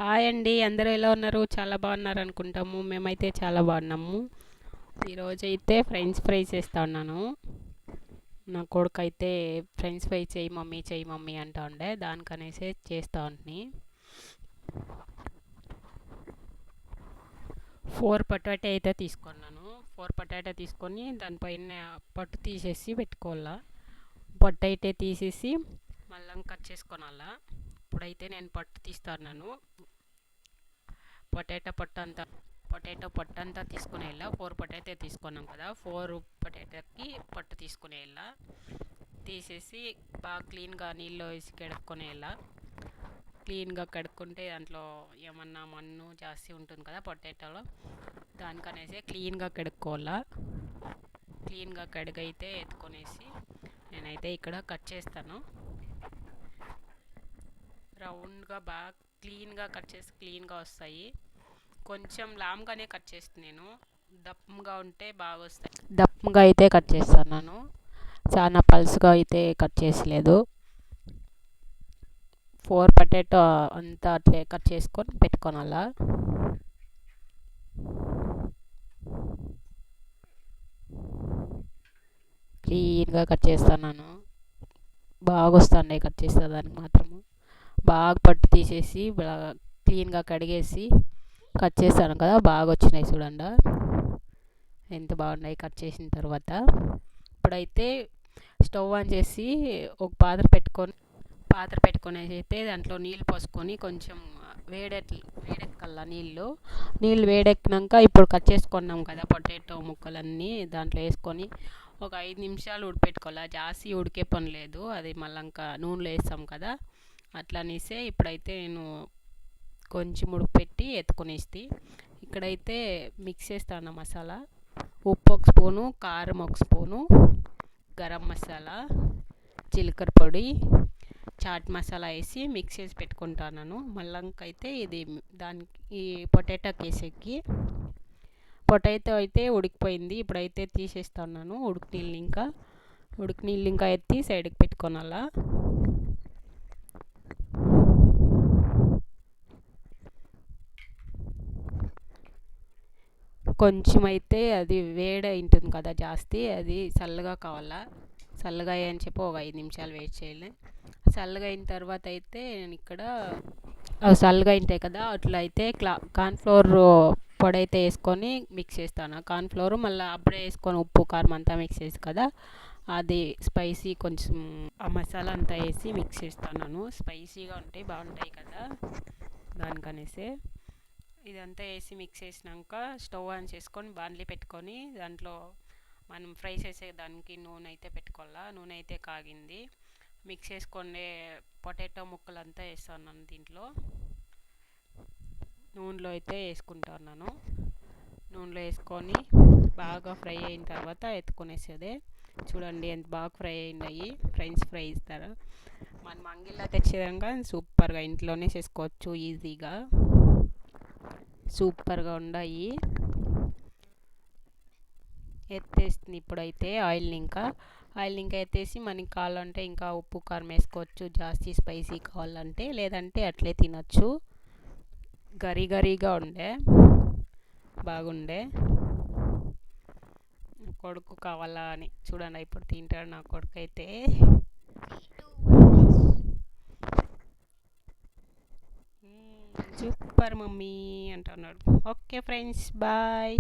Hi అండి, అందరూ ఎలా ఉన్నారు? చాలా బాగున్నారు అనుకుంటాము. మేమైతే చాలా బాగున్నాము. ఈరోజైతే ఫ్రెంచ్ ఫ్రైస్ చేస్తా ఉన్నాను. నా కొడుకు అయితే ఫ్రెంచ్ ఫ్రై చేయి మమ్మీ అంటా ఉండే, దానికనేసి చేస్తా ఉంటుని. 4 పొటాటో అయితే తీసుకున్నాను. 4 పొటాటో తీసుకొని దానిపైన పొట్టు తీసేసి పెట్టుకోవాలా. పొట్టు అయితే తీసేసి మళ్ళీ కట్ చేసుకోవాలా. ఇప్పుడైతే నేను పొట్టు తీస్తున్నాను. పొటాటో పొట్టు అంతా తీసుకునేలా. 4 పొటాటో తీసుకున్నాం కదా, 4 పొటాటోకి పొట్టు తీసుకునేలా. తీసేసి బాగా క్లీన్గా నీళ్ళు వేసి కడుక్కునేలా. క్లీన్గా కడుక్కుంటే దాంట్లో ఏమన్నా మన్ను జాస్తి ఉంటుంది కదా పొటాటోలో, దానికనేసి క్లీన్గా కడుక్కోవాలా. క్లీన్గా కడిగైతే ఎత్తుకొనేసి నేనైతే ఇక్కడ కట్ చేస్తాను. రౌండ్గా బాగా క్లీన్గా కట్ చేసి క్లీన్గా వస్తాయి. కొంచెం లామ్గానే కట్ చేస్తాను నేను, దప్పంగా ఉంటే బాగా వస్తాయి. దప్పంగా అయితే కట్ చేస్తున్నాను, చాలా పల్స్గా అయితే కట్ చేసలేదు. 4 పొటాటో అంతా అట్లే కట్ చేసుకొని పెట్టుకోనాలా. క్లీన్గా కట్ చేస్తున్నాను, బాగా వస్తున్నాయి కట్ చేసేదానికి మాత్రము. బాగా పట్టు తీసేసి బాగా క్లీన్గా కడిగేసి కట్ చేస్తాను కదా, బాగా వచ్చినాయి చూడండి ఎంత బాగున్నాయి కట్ చేసిన తర్వాత. ఇప్పుడైతే స్టవ్ ఆన్ చేసి ఒక పాత్ర పెట్టుకొనేసి అయితే దాంట్లో నీళ్ళు పోసుకొని కొంచెం వేడెక్కల్లా. నీళ్ళు వేడెక్కినాక ఇప్పుడు కట్ చేసుకున్నాం కదా పొటాటో ముక్కలన్నీ దాంట్లో వేసుకొని ఒక 5 నిమిషాలు ఉడిపెట్టుకోవాలి. జాస్తి ఉడికే పని లేదు, అది మళ్ళీ ఇంకా నూనెలో వేస్తాం కదా అట్లా అనేసి. ఇప్పుడైతే నేను కొంచెం ఉడిపెట్టి ఎత్తుకొనేసి ఇక్కడైతే మిక్స్ చేస్తాను మసాలా. ఉప్పు 1 స్పూను, కారం 1 స్పూను, గరం మసాలా, జీలకర్ర పొడి, చాట్ మసాలా వేసి మిక్స్ చేసి పెట్టుకుంటాను. మళ్ళీ అయితే ఇది దానికి ఈ పొటాటోకి వేసేకి. పొటాటో అయితే ఉడికిపోయింది, ఇప్పుడైతే తీసేస్తున్నాను. ఉడికి నీళ్ళు ఇంకా ఎత్తి సైడ్కి పెట్టుకోనాలా. కొంచెం అయితే అది వేడి ఉంటుంది కదా జాస్తి, అది చల్లగా కావాలా. చల్లగా అని చెప్పి ఒక 5 నిమిషాలు వెయిట్ చేయాలి. చల్లగా అయిన తర్వాత అయితే నేను ఇక్కడ చల్లగా ఉంటాయి కదా అట్లా అయితే కార్న్ఫ్లోర్ పొడి అయితే వేసుకొని మిక్స్ చేస్తాను. కార్న్ఫ్లోర్ మళ్ళీ అప్పుడే వేసుకొని ఉప్పు కారం అంతా మిక్స్ చేసి కదా, అది స్పైసీ కొంచెం ఆ మసాలా అంతా వేసి మిక్స్ చేస్తున్నాను. స్పైసీగా ఉంటాయి, బాగుంటాయి కదా దానికనేసి. ఇదంతా వేసి మిక్స్ చేసినాక స్టవ్ ఆన్ చేసుకొని బాండ్లీ పెట్టుకొని దాంట్లో మనం ఫ్రై చేసేదానికి నూనె అయితే పెట్టుకోవాలా. నూనె అయితే కాగింది. మిక్స్ చేసుకొని పొటాటో ముక్కలంతా వేస్తున్నాను దీంట్లో. నూనెలో అయితే వేసుకుంటున్నాను. నూనెలో వేసుకొని బాగా ఫ్రై అయిన తర్వాత ఎత్తుకునేసేదే. చూడండి ఎంత బాగా ఫ్రై అయినాయి. ఫ్రెంచ్ ఫ్రై ఇస్తారు మనం అంగిల్లో తెచ్చేదాకా సూపర్గా ఇంట్లోనే చేసుకోవచ్చు ఈజీగా. సూపర్గా ఉన్నాయి. ఎత్తేస్తుంది ఇప్పుడైతే ఆయిల్ ఇంకా ఎత్తేసి మనకి కావాలంటే ఇంకా ఉప్పు కారం వేసుకోవచ్చు, జాస్తి స్పైసీ కావాలంటే. లేదంటే అట్లే తినచ్చు. గరీగా బాగుండే. కొడుకు కావాలా అని చూడండి ఇప్పుడు తింటాడు నా కొడుకు అయితే. సూపర్ మమ్మీ అంటున్నాడు. Okay friends, bye.